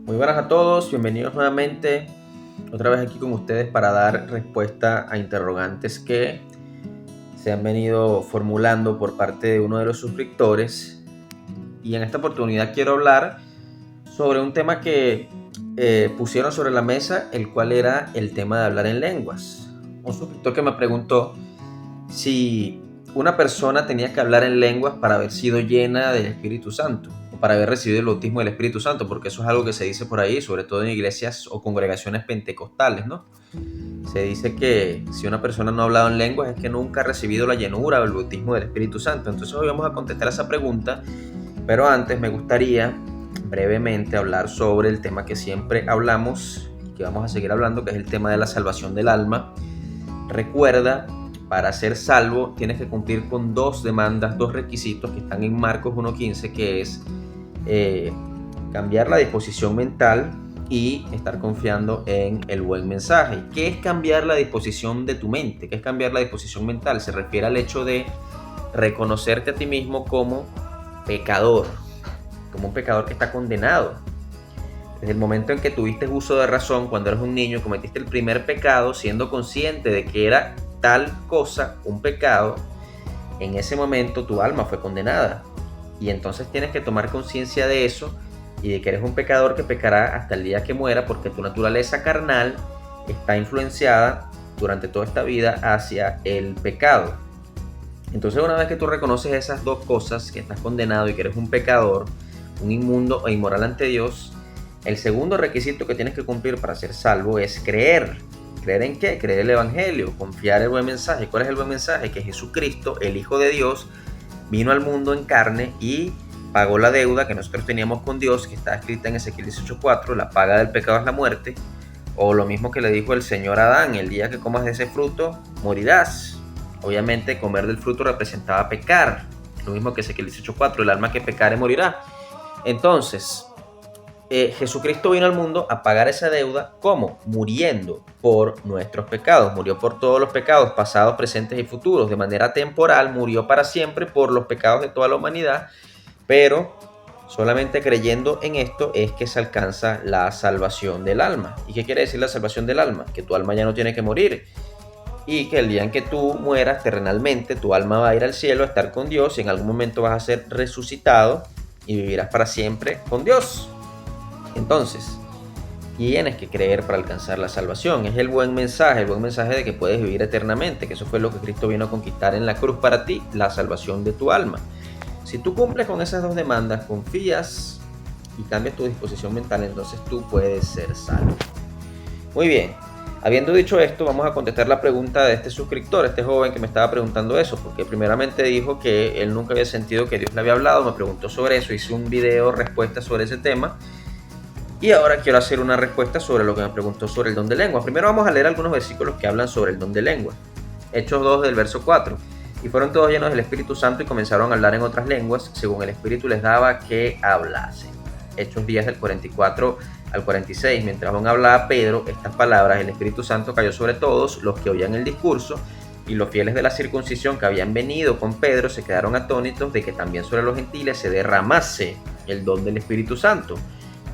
Muy buenas a todos, bienvenidos nuevamente, otra vez aquí con ustedes para dar respuesta a interrogantes que se han venido formulando por parte de uno de los suscriptores. Y en esta oportunidad quiero hablar sobre un tema que pusieron sobre la mesa, el cual era el tema de hablar en lenguas. Un suscriptor que me preguntó si una persona tenía que hablar en lenguas para haber sido llena del Espíritu Santo o para haber recibido el bautismo del Espíritu Santo, porque eso es algo que se dice por ahí, sobre todo en iglesias o congregaciones pentecostales, ¿no? Se dice que si una persona no ha hablado en lenguas es que nunca ha recibido la llenura o el bautismo del Espíritu Santo. Entonces hoy vamos a contestar esa pregunta, pero antes me gustaría brevemente hablar sobre el tema que siempre hablamos y que vamos a seguir hablando, que es el tema de la salvación del alma. Recuerda, para ser salvo tienes que cumplir con dos demandas, dos requisitos que están en Marcos 1:15, que es cambiar la disposición mental y estar confiando en el buen mensaje. ¿Qué es cambiar la disposición de tu mente? ¿Qué es cambiar la disposición mental? Se refiere al hecho de reconocerte a ti mismo como pecador, como un pecador que está condenado. Desde el momento en que tuviste uso de razón, cuando eres un niño, cometiste el primer pecado, siendo consciente de que era tal cosa, un pecado, en ese momento tu alma fue condenada. Y entonces tienes que tomar conciencia de eso y de que eres un pecador que pecará hasta el día que muera, porque tu naturaleza carnal está influenciada durante toda esta vida hacia el pecado. Entonces, una vez que tú reconoces esas dos cosas, que estás condenado y que eres un pecador, un inmundo e inmoral ante Dios, el segundo requisito que tienes que cumplir para ser salvo es creer. ¿Creer en qué? Creer el Evangelio, confiar en el buen mensaje. ¿Cuál es el buen mensaje? Que Jesucristo, el Hijo de Dios, vino al mundo en carne y pagó la deuda que nosotros teníamos con Dios, que está escrita en Ezequiel 18:4, la paga del pecado es la muerte, o lo mismo que le dijo el Señor a Adán: el día que comas de ese fruto, morirás. Obviamente comer del fruto representaba pecar, lo mismo que Ezequiel 18:4, el alma que pecare morirá. Entonces, Jesucristo vino al mundo a pagar esa deuda. ¿Cómo? Muriendo por nuestros pecados. Murió por todos los pecados, pasados, presentes y futuros. De manera temporal, murió para siempre por los pecados de toda la humanidad. Pero solamente creyendo en esto es que se alcanza la salvación del alma. ¿Y qué quiere decir la salvación del alma? Que tu alma ya no tiene que morir. Y que el día en que tú mueras terrenalmente, tu alma va a ir al cielo a estar con Dios y en algún momento vas a ser resucitado y vivirás para siempre con Dios. Entonces, tienes que creer para alcanzar la salvación. Es el buen mensaje de que puedes vivir eternamente, que eso fue lo que Cristo vino a conquistar en la cruz para ti, la salvación de tu alma. Si tú cumples con esas dos demandas, confías y cambias tu disposición mental, entonces tú puedes ser salvo. Muy bien, habiendo dicho esto, vamos a contestar la pregunta de este suscriptor, este joven que me estaba preguntando eso, porque primeramente dijo que él nunca había sentido que Dios le había hablado, me preguntó sobre eso, hice un video respuesta sobre ese tema. Y ahora quiero hacer una respuesta sobre lo que me preguntó sobre el don de lengua. Primero vamos a leer algunos versículos que hablan sobre el don de lengua. Hechos 2 del verso 4. Y fueron todos llenos del Espíritu Santo y comenzaron a hablar en otras lenguas, según el Espíritu les daba que hablasen. Hechos 10 del 44 al 46. Mientras aún hablaba Pedro estas palabras, el Espíritu Santo cayó sobre todos los que oían el discurso, y los fieles de la circuncisión que habían venido con Pedro se quedaron atónitos de que también sobre los gentiles se derramase el don del Espíritu Santo,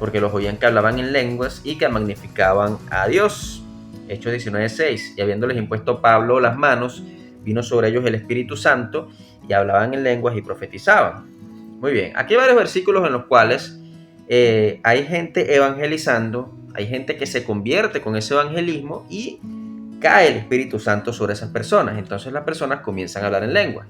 porque los oían que hablaban en lenguas y que magnificaban a Dios. Hechos 19:6. Y habiéndoles impuesto Pablo las manos, vino sobre ellos el Espíritu Santo y hablaban en lenguas y profetizaban. Muy bien, aquí hay varios versículos en los cuales hay gente evangelizando, hay gente que se convierte con ese evangelismo y cae el Espíritu Santo sobre esas personas. Entonces las personas comienzan a hablar en lenguas.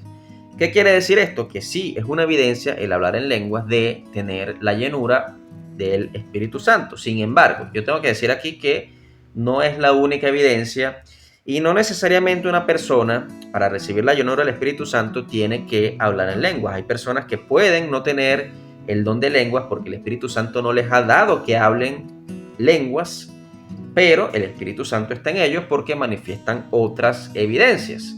¿Qué quiere decir esto? Que sí, es una evidencia el hablar en lenguas de tener la llenura del Espíritu Santo. Sin embargo, yo tengo que decir aquí que no es la única evidencia y no necesariamente una persona para recibir la llenura del Espíritu Santo tiene que hablar en lenguas. Hay personas que pueden no tener el don de lenguas porque el Espíritu Santo no les ha dado que hablen lenguas, pero el Espíritu Santo está en ellos porque manifiestan otras evidencias.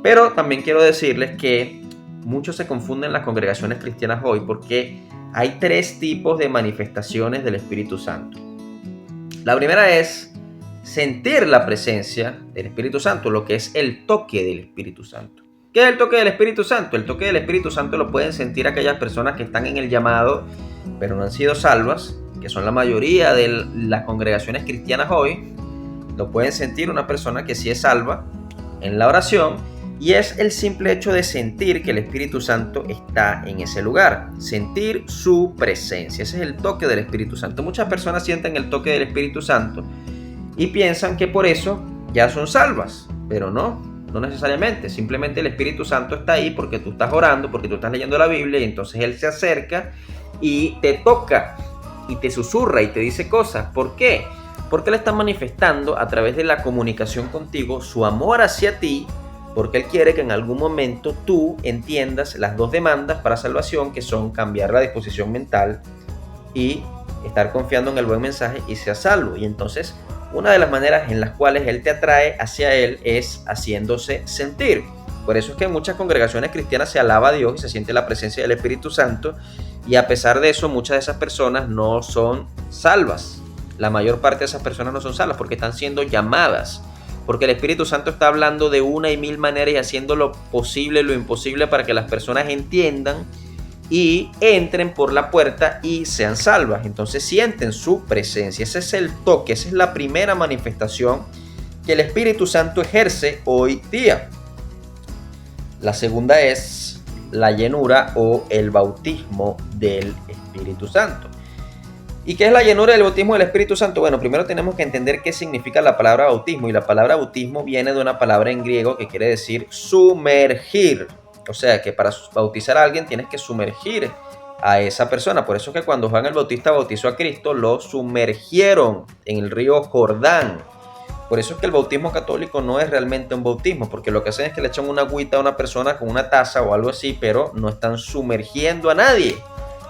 Pero también quiero decirles que muchos se confunden en las congregaciones cristianas hoy porque hay tres tipos de manifestaciones del Espíritu Santo. La primera es sentir la presencia del Espíritu Santo, lo que es el toque del Espíritu Santo. ¿Qué es el toque del Espíritu Santo? El toque del Espíritu Santo lo pueden sentir aquellas personas que están en el llamado, pero no han sido salvas, que son la mayoría de las congregaciones cristianas hoy, lo pueden sentir una persona que sí es salva en la oración, y es el simple hecho de sentir que el Espíritu Santo está en ese lugar, sentir su presencia. Ese es el toque del Espíritu Santo. Muchas personas sienten el toque del Espíritu Santo y piensan que por eso ya son salvas, pero no necesariamente. Simplemente el Espíritu Santo está ahí porque tú estás orando, porque tú estás leyendo la Biblia, y entonces Él se acerca y te toca y te susurra y te dice cosas. ¿Por qué? Porque Él está manifestando a través de la comunicación contigo su amor hacia ti, porque Él quiere que en algún momento tú entiendas las dos demandas para salvación, que son cambiar la disposición mental y estar confiando en el buen mensaje y seas salvo. Y entonces una de las maneras en las cuales Él te atrae hacia Él es haciéndose sentir. Por eso es que en muchas congregaciones cristianas se alaba a Dios y se siente la presencia del Espíritu Santo, y a pesar de eso muchas de esas personas no son salvas. La mayor parte de esas personas no son salvas porque están siendo llamadas, porque el Espíritu Santo está hablando de una y mil maneras y haciendo lo posible, lo imposible para que las personas entiendan y entren por la puerta y sean salvas. Entonces sienten su presencia. Ese es el toque, esa es la primera manifestación que el Espíritu Santo ejerce hoy día. La segunda es la llenura o el bautismo del Espíritu Santo. ¿Y qué es la llenura del bautismo del Espíritu Santo? Bueno, primero tenemos que entender qué significa la palabra bautismo. Y la palabra bautismo viene de una palabra en griego que quiere decir sumergir. O sea que para bautizar a alguien tienes que sumergir a esa persona. Por eso es que cuando Juan el Bautista bautizó a Cristo, lo sumergieron en el río Jordán. Por eso es que el bautismo católico no es realmente un bautismo, porque lo que hacen es que le echan una agüita a una persona con una taza o algo así, pero no están sumergiendo a nadie.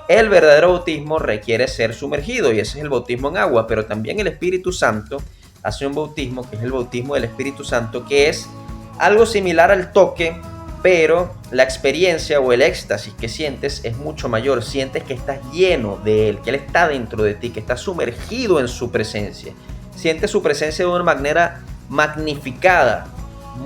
El verdadero bautismo requiere ser sumergido, y ese es el bautismo en agua. Pero también el Espíritu Santo hace un bautismo, que es el bautismo del Espíritu Santo, que es algo similar al toque, pero la experiencia o el éxtasis que sientes es mucho mayor. Sientes que estás lleno de Él, que Él está dentro de ti, que estás sumergido en su presencia. Sientes su presencia de una manera magnificada,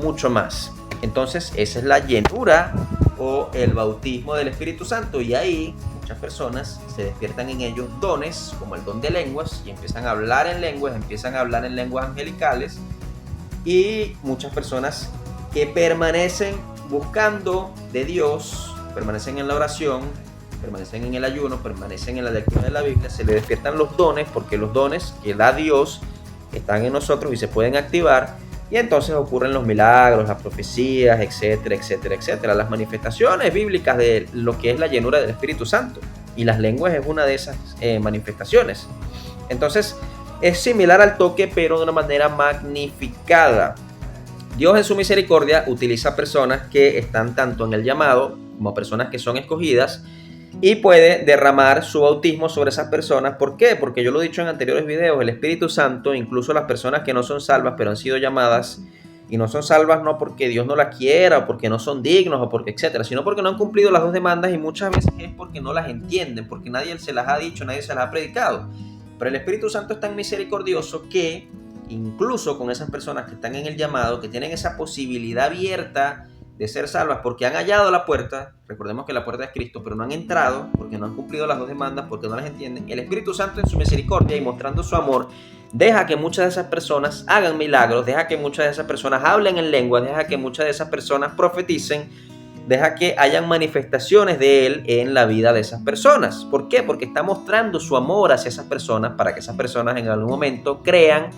mucho más. Entonces esa es la llenura o el bautismo del Espíritu Santo, y ahí muchas personas se despiertan en ellos dones como el don de lenguas y empiezan a hablar en lenguas, angelicales, y muchas personas que permanecen buscando de Dios, permanecen en la oración, permanecen en el ayuno, permanecen en la lectura de la Biblia, se les despiertan los dones, porque los dones que da Dios están en nosotros y se pueden activar, y entonces ocurren los milagros, las profecías, etcétera, etcétera, etcétera. Las manifestaciones bíblicas de lo que es la llenura del Espíritu Santo, y las lenguas es una de esas manifestaciones. Entonces es similar al toque, pero de una manera magnificada. Dios en su misericordia utiliza personas que están tanto en el llamado como personas que son escogidas, y puede derramar su bautismo sobre esas personas. ¿Por qué? Porque yo lo he dicho en anteriores videos, el Espíritu Santo, incluso las personas que no son salvas pero han sido llamadas, y no son salvas no porque Dios no las quiera o porque no son dignos o porque etcétera, sino porque no han cumplido las dos demandas, y muchas veces es porque no las entienden, porque nadie se las ha dicho, nadie se las ha predicado. Pero el Espíritu Santo es tan misericordioso que incluso con esas personas que están en el llamado, que tienen esa posibilidad abierta de ser salvas porque han hallado la puerta, recordemos que la puerta es Cristo, pero no han entrado porque no han cumplido las dos demandas, porque no las entienden, el Espíritu Santo en su misericordia y mostrando su amor deja que muchas de esas personas hagan milagros, deja que muchas de esas personas hablen en lengua, deja que muchas de esas personas profeticen, deja que hayan manifestaciones de Él en la vida de esas personas. ¿Por qué? Porque está mostrando su amor hacia esas personas para que esas personas en algún momento crean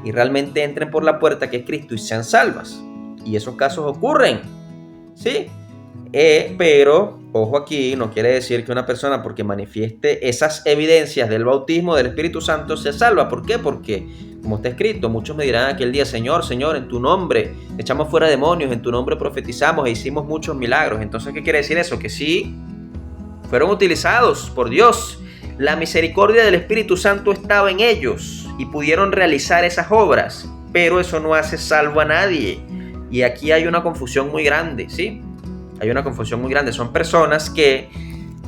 y realmente entren por la puerta que es Cristo y sean salvas. Y esos casos ocurren, ¿sí? Pero, ojo aquí, no quiere decir que una persona porque manifieste esas evidencias del bautismo del Espíritu Santo se salva. ¿Por qué? Porque, como está escrito, muchos me dirán aquel día: Señor, Señor, en tu nombre echamos fuera demonios, en tu nombre profetizamos e hicimos muchos milagros. Entonces, ¿qué quiere decir eso? Que sí, fueron utilizados por Dios. La misericordia del Espíritu Santo estaba en ellos y pudieron realizar esas obras, pero eso no hace salvo a nadie. Y aquí hay una confusión muy grande, ¿sí? Hay una confusión muy grande. Son personas que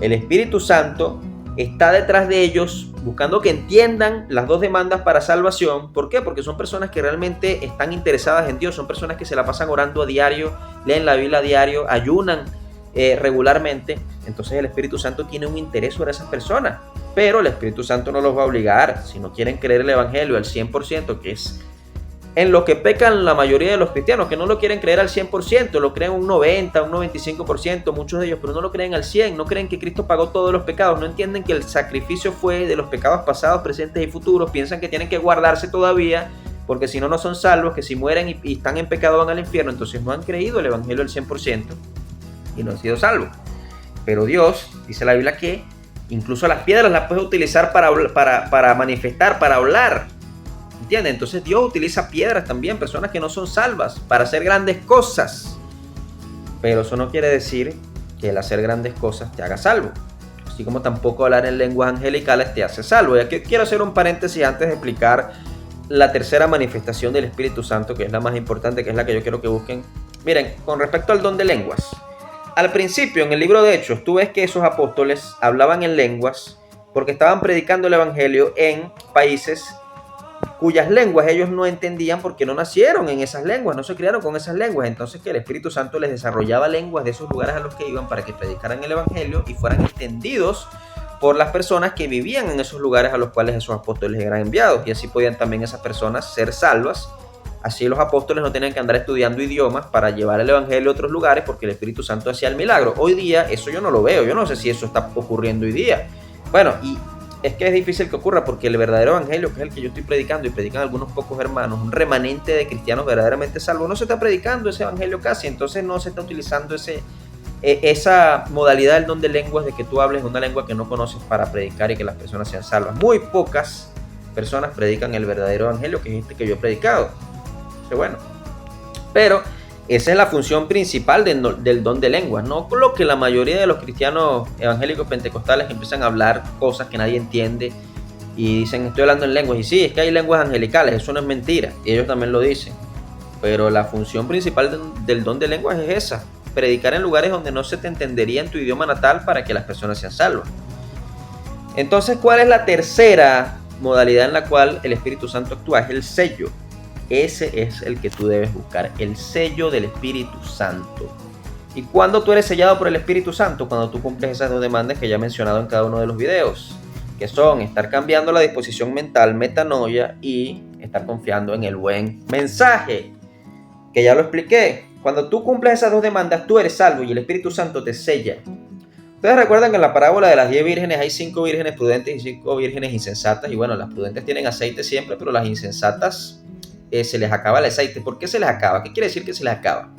el Espíritu Santo está detrás de ellos buscando que entiendan las dos demandas para salvación. ¿Por qué? Porque son personas que realmente están interesadas en Dios. Son personas que se la pasan orando a diario, leen la Biblia a diario, ayunan regularmente. Entonces el Espíritu Santo tiene un interés sobre esas personas. Pero el Espíritu Santo no los va a obligar. Si no quieren creer el Evangelio al 100%, que es en lo que pecan la mayoría de los cristianos, que no lo quieren creer al 100%, lo creen un 90, un 95%, muchos de ellos, pero no lo creen al 100%, no creen que Cristo pagó todos los pecados, no entienden que el sacrificio fue de los pecados pasados, presentes y futuros, piensan que tienen que guardarse todavía, porque si no, no son salvos, que si mueren y están en pecado van al infierno, entonces no han creído el Evangelio al 100% y no han sido salvos. Pero Dios, dice la Biblia, que incluso las piedras las puedes utilizar para manifestar, para hablar. ¿Entiendes? Entonces Dios utiliza piedras también, personas que no son salvas, para hacer grandes cosas. Pero eso no quiere decir que el hacer grandes cosas te haga salvo. Así como tampoco hablar en lenguas angelicales te hace salvo. Y aquí quiero hacer un paréntesis antes de explicar la tercera manifestación del Espíritu Santo, que es la más importante, que es la que yo quiero que busquen. Miren, con respecto al don de lenguas. Al principio, en el libro de Hechos, tú ves que esos apóstoles hablaban en lenguas porque estaban predicando el Evangelio en países cuyas lenguas ellos no entendían porque no nacieron en esas lenguas, no se criaron con esas lenguas. Entonces que el Espíritu Santo les desarrollaba lenguas de esos lugares a los que iban para que predicaran el Evangelio y fueran entendidos por las personas que vivían en esos lugares a los cuales esos apóstoles eran enviados. Y así podían también esas personas ser salvas. Así los apóstoles no tenían que andar estudiando idiomas para llevar el Evangelio a otros lugares porque el Espíritu Santo hacía el milagro. Hoy día eso yo no lo veo, yo no sé si eso está ocurriendo hoy día. Bueno, y es que es difícil que ocurra porque el verdadero evangelio, que es el que yo estoy predicando y predican algunos pocos hermanos, un remanente de cristianos verdaderamente salvos, no se está predicando ese evangelio casi, entonces no se está utilizando esa modalidad del don de lenguas de que tú hables una lengua que no conoces para predicar y que las personas sean salvas. Muy pocas personas predican el verdadero evangelio, que es este que yo he predicado. Entonces, bueno, pero esa es la función principal del don de lenguas, no lo que la mayoría de los cristianos evangélicos pentecostales empiezan a hablar cosas que nadie entiende y dicen estoy hablando en lenguas. Y sí, es que hay lenguas angelicales, eso no es mentira, y ellos también lo dicen. Pero la función principal del don de lenguas es esa, predicar en lugares donde no se te entendería en tu idioma natal para que las personas sean salvas. Entonces, ¿cuál es la tercera modalidad en la cual el Espíritu Santo actúa? Es el sello. Ese es el que tú debes buscar, el sello del Espíritu Santo. ¿Y cuándo tú eres sellado por el Espíritu Santo? Cuando tú cumples esas dos demandas que ya he mencionado en cada uno de los videos, que son estar cambiando la disposición mental, metanoia, y estar confiando en el buen mensaje, que ya lo expliqué. Cuando tú cumples esas dos demandas, tú eres salvo y el Espíritu Santo te sella. Ustedes recuerdan que en la parábola de las 10 vírgenes hay 5 vírgenes prudentes y 5 vírgenes insensatas. Y bueno, las prudentes tienen aceite siempre, pero las insensatas se les acaba el aceite. ¿Por qué se les acaba? ¿Qué quiere decir que se les acaba?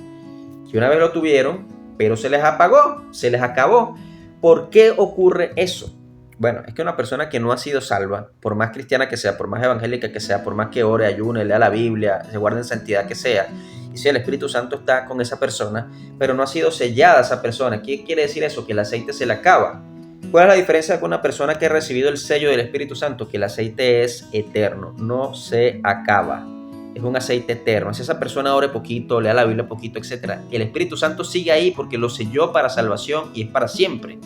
Que una vez lo tuvieron, pero se les apagó, se les acabó. ¿Por qué ocurre eso? Bueno, es que una persona que no ha sido salva, por más cristiana que sea, por más evangélica que sea, por más que ore, ayune, lea la Biblia, se guarde en santidad que sea, y si el Espíritu Santo está con esa persona, pero no ha sido sellada esa persona, ¿qué quiere decir eso? Que el aceite se le acaba. ¿Cuál es la diferencia con una persona que ha recibido el sello del Espíritu Santo? Que el aceite es eterno, no se acaba. Es un aceite eterno. Si esa persona ore poquito, lea la Biblia poquito, etc., el Espíritu Santo sigue ahí porque lo selló para salvación y es para siempre.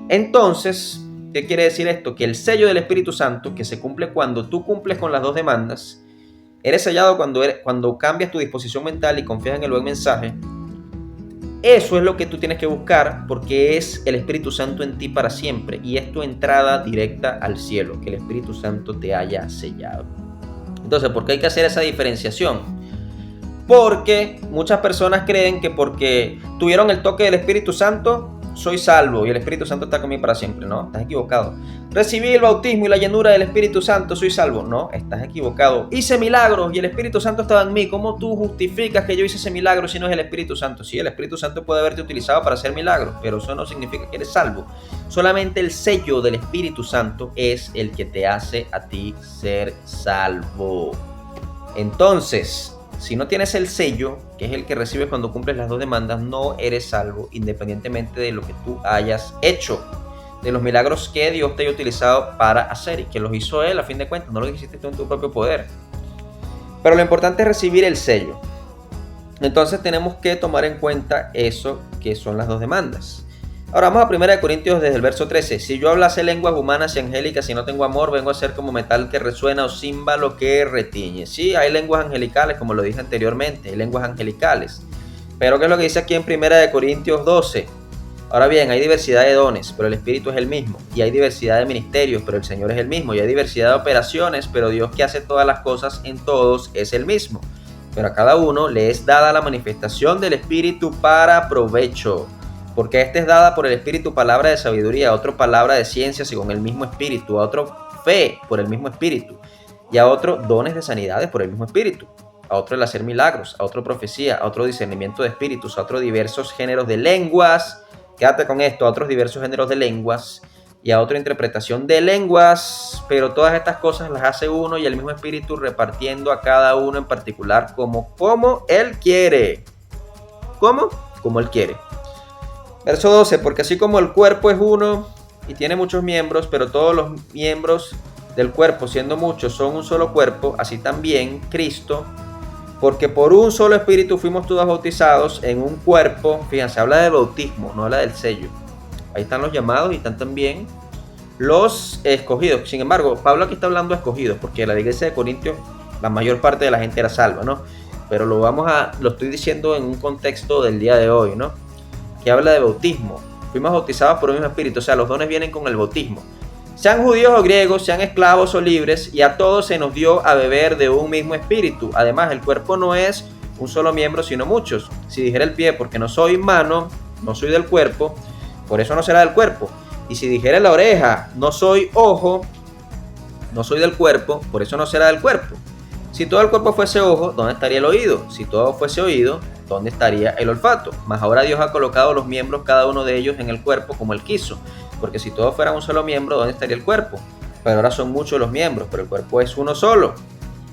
Entonces, ¿qué quiere decir esto? Que el sello del Espíritu Santo, que se cumple cuando tú cumples con las dos demandas, eres sellado cuando cambias tu disposición mental y confías en el buen mensaje. Eso es lo que tú tienes que buscar porque es el Espíritu Santo en ti para siempre y es tu entrada directa al cielo, que el Espíritu Santo te haya sellado. Entonces, ¿por qué hay que hacer esa diferenciación? Porque muchas personas creen que porque tuvieron el toque del Espíritu Santo, soy salvo y el Espíritu Santo está conmigo para siempre. No, estás equivocado. Recibí el bautismo y la llenura del Espíritu Santo, soy salvo. No, estás equivocado. Hice milagros y el Espíritu Santo estaba en mí. ¿Cómo tú justificas que yo hice ese milagro si no es el Espíritu Santo? Sí, el Espíritu Santo puede haberte utilizado para hacer milagros, pero eso no significa que eres salvo. Solamente el sello del Espíritu Santo es el que te hace a ti ser salvo. Entonces, si no tienes el sello, que es el que recibes cuando cumples las dos demandas, no eres salvo independientemente de lo que tú hayas hecho, de los milagros que Dios te haya utilizado para hacer y que los hizo Él a fin de cuentas, no lo hiciste tú en tu propio poder. Pero lo importante es recibir el sello. Entonces tenemos que tomar en cuenta eso que son las dos demandas. Ahora vamos a 1 Corintios desde el verso 13. Si yo hablase lenguas humanas y angélicas y no tengo amor, vengo a ser como metal que resuena o címbalo que retiñe. Sí, hay lenguas angelicales, como lo dije anteriormente, hay lenguas angelicales. Pero ¿qué es lo que dice aquí en 1 Corintios 12? Ahora bien, hay diversidad de dones, pero el Espíritu es el mismo. Y hay diversidad de ministerios, pero el Señor es el mismo. Y hay diversidad de operaciones, pero Dios que hace todas las cosas en todos es el mismo. Pero a cada uno le es dada la manifestación del Espíritu para provecho. Porque a este es dada por el Espíritu palabra de sabiduría, a otro palabra de ciencia según el mismo Espíritu, a otro fe por el mismo Espíritu, y a otro dones de sanidades por el mismo Espíritu, a otro el hacer milagros, a otro profecía, a otro discernimiento de espíritus, a otro diversos géneros de lenguas. Quédate con esto, a otros diversos géneros de lenguas y a otra interpretación de lenguas, pero todas estas cosas las hace uno y el mismo Espíritu repartiendo a cada uno en particular como Él quiere. ¿Cómo? Como Él quiere. Verso 12, porque así como el cuerpo es uno y tiene muchos miembros, pero todos los miembros del cuerpo, siendo muchos, son un solo cuerpo, así también Cristo, porque por un solo Espíritu fuimos todos bautizados en un cuerpo. Fíjense, habla del bautismo, no habla del sello. Ahí están los llamados y están también los escogidos. Sin embargo, Pablo aquí está hablando de escogidos, porque en la iglesia de Corintios la mayor parte de la gente era salva, ¿no? Pero lo estoy diciendo en un contexto del día de hoy, ¿no? Que habla de bautismo. Fuimos bautizados por el mismo Espíritu, o sea, los dones vienen con el bautismo. Sean judíos o griegos, sean esclavos o libres, y a todos se nos dio a beber de un mismo espíritu. Además, el cuerpo no es un solo miembro, sino muchos. Si dijera el pie, porque no soy mano, no soy del cuerpo, por eso no será del cuerpo. Y si dijera la oreja, no soy ojo, no soy del cuerpo, por eso no será del cuerpo. Si todo el cuerpo fuese ojo, ¿dónde estaría el oído? Si todo fuese oído, ¿dónde estaría el olfato? Mas ahora Dios ha colocado los miembros, cada uno de ellos, en el cuerpo como Él quiso. Porque si todos fueran un solo miembro, ¿dónde estaría el cuerpo? Pero ahora son muchos los miembros, pero el cuerpo es uno solo.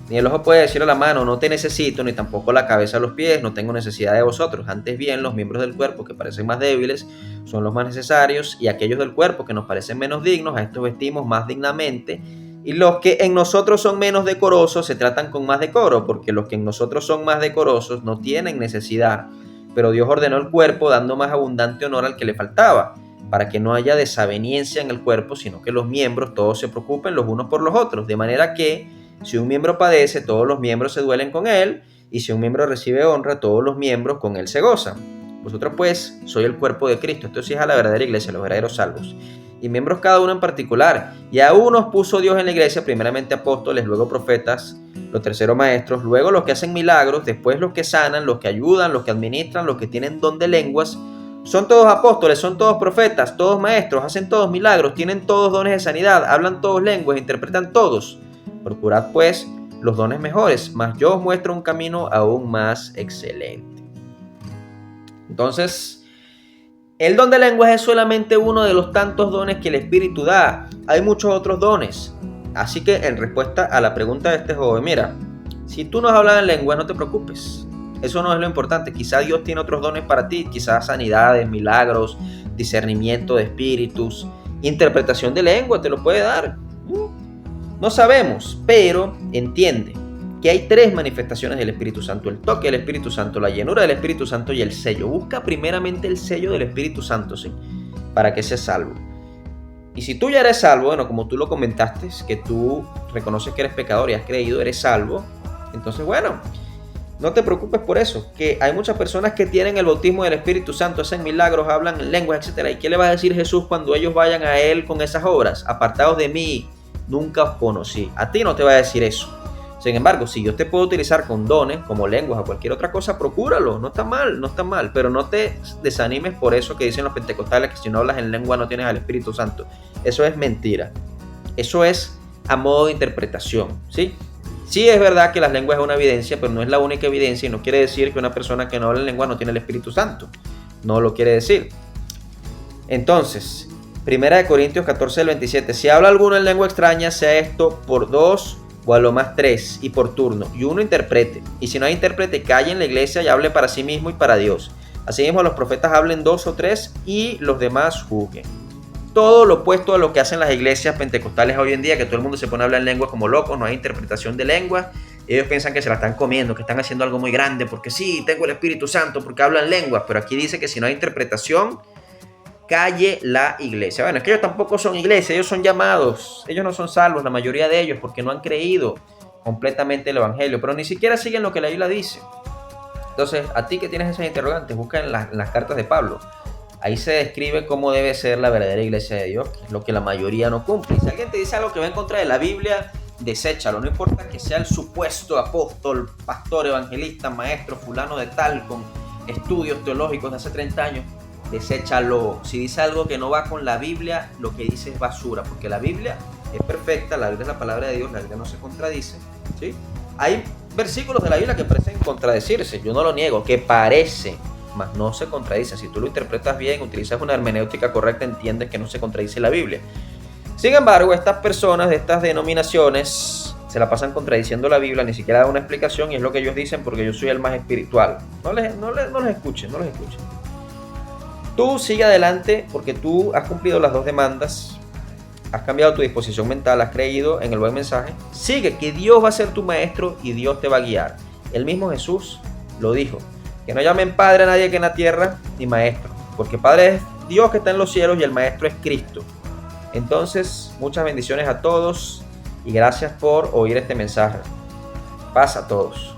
Ni el ojo puede decir a la mano, no te necesito, ni tampoco la cabeza a los pies, no tengo necesidad de vosotros. Antes bien, los miembros del cuerpo que parecen más débiles son los más necesarios, y aquellos del cuerpo que nos parecen menos dignos, a estos vestimos más dignamente. Y los que en nosotros son menos decorosos se tratan con más decoro, porque los que en nosotros son más decorosos no tienen necesidad. Pero Dios ordenó el cuerpo dando más abundante honor al que le faltaba, para que no haya desaveniencia en el cuerpo, sino que los miembros todos se preocupen los unos por los otros, de manera que si un miembro padece, todos los miembros se duelen con él, y si un miembro recibe honra, todos los miembros con él se gozan. Vosotros pues sois el cuerpo de Cristo. Esto sí es a la verdadera iglesia, los verdaderos salvos, y miembros cada uno en particular. Y a unos puso Dios en la iglesia, primeramente apóstoles, luego profetas, los terceros maestros, luego los que hacen milagros, después los que sanan, los que ayudan, los que administran, los que tienen don de lenguas. Son todos apóstoles, son todos profetas, todos maestros, hacen todos milagros, tienen todos dones de sanidad, hablan todos lenguas, interpretan todos. Procurad pues los dones mejores, mas yo os muestro un camino aún más excelente. Entonces, el don de lenguas es solamente uno de los tantos dones que el Espíritu da. Hay muchos otros dones. Así que en respuesta a la pregunta de este joven, mira, si tú no has hablado en lenguas, no te preocupes. Eso no es lo importante. Quizá Dios tiene otros dones para ti, quizás sanidades, milagros, discernimiento de espíritus, interpretación de lengua, te lo puede dar. No sabemos, pero entiende que hay 3 manifestaciones del Espíritu Santo: el toque del Espíritu Santo, la llenura del Espíritu Santo y el sello. Busca primeramente el sello del Espíritu Santo, ¿sí?, para que seas salvo. Y si tú ya eres salvo, bueno, como tú lo comentaste, que tú reconoces que eres pecador y has creído, eres salvo, entonces bueno, no te preocupes por eso, que hay muchas personas que tienen el bautismo del Espíritu Santo, hacen milagros, hablan en lenguas, etc. ¿Y qué le va a decir Jesús cuando ellos vayan a Él con esas obras? Apartados de mí, nunca os conocí. A ti no te va a decir eso. Sin embargo, si Dios te puede utilizar con dones, como lenguas o cualquier otra cosa, procúralo, no está mal, pero no te desanimes por eso que dicen los pentecostales, que si no hablas en lengua no tienes al Espíritu Santo. Eso es mentira. Eso es a modo de interpretación, ¿sí? Sí es verdad que las lenguas es una evidencia, pero no es la única evidencia, y no quiere decir que una persona que no habla en lengua no tiene el Espíritu Santo. No lo quiere decir. Entonces, 1 Corintios 14:27. Si habla alguno en lengua extraña, sea esto por 2 o a lo más 3 y por turno, y uno interprete. Y si no hay intérprete, calle en la iglesia y hable para sí mismo y para Dios. Asimismo, los profetas hablen 2 o 3 y los demás juzguen. Todo lo opuesto a lo que hacen las iglesias pentecostales hoy en día, que todo el mundo se pone a hablar en lengua como loco, no hay interpretación de lengua. Ellos piensan que se la están comiendo, que están haciendo algo muy grande, porque sí, tengo el Espíritu Santo, porque hablan lenguas, pero aquí dice que si no hay interpretación, calle la iglesia. Bueno, es que ellos tampoco son iglesia, ellos son llamados, ellos no son salvos, la mayoría de ellos, porque no han creído completamente el evangelio, pero ni siquiera siguen lo que la Biblia dice. Entonces, a ti que tienes esas interrogantes, busca en las cartas de Pablo. Ahí se describe cómo debe ser la verdadera iglesia de Dios, que es lo que la mayoría no cumple. Y si alguien te dice algo que va en contra de la Biblia, deséchalo. No importa que sea el supuesto apóstol, pastor, evangelista, maestro, fulano de tal, con estudios teológicos de hace 30 años, deséchalo. Si dice algo que no va con la Biblia, lo que dice es basura, porque la Biblia es perfecta, la Biblia es la palabra de Dios, la Biblia no se contradice, ¿sí? Hay versículos de la Biblia que parecen contradecirse, yo no lo niego, que parece, mas no se contradice. Si tú lo interpretas bien, utilizas una hermenéutica correcta, entiendes que no se contradice la Biblia. Sin embargo, estas personas de estas denominaciones se la pasan contradiciendo la Biblia, ni siquiera dan una explicación, y es lo que ellos dicen porque yo soy el más espiritual. No los escuchen, no los escuchen. Tú sigue adelante porque tú has cumplido las dos demandas, has cambiado tu disposición mental, has creído en el buen mensaje. Sigue, que Dios va a ser tu maestro y Dios te va a guiar. El mismo Jesús lo dijo. Que no llamen padre a nadie que en la tierra, ni maestro, porque padre es Dios que está en los cielos y el maestro es Cristo. Entonces, muchas bendiciones a todos y gracias por oír este mensaje. Paz a todos.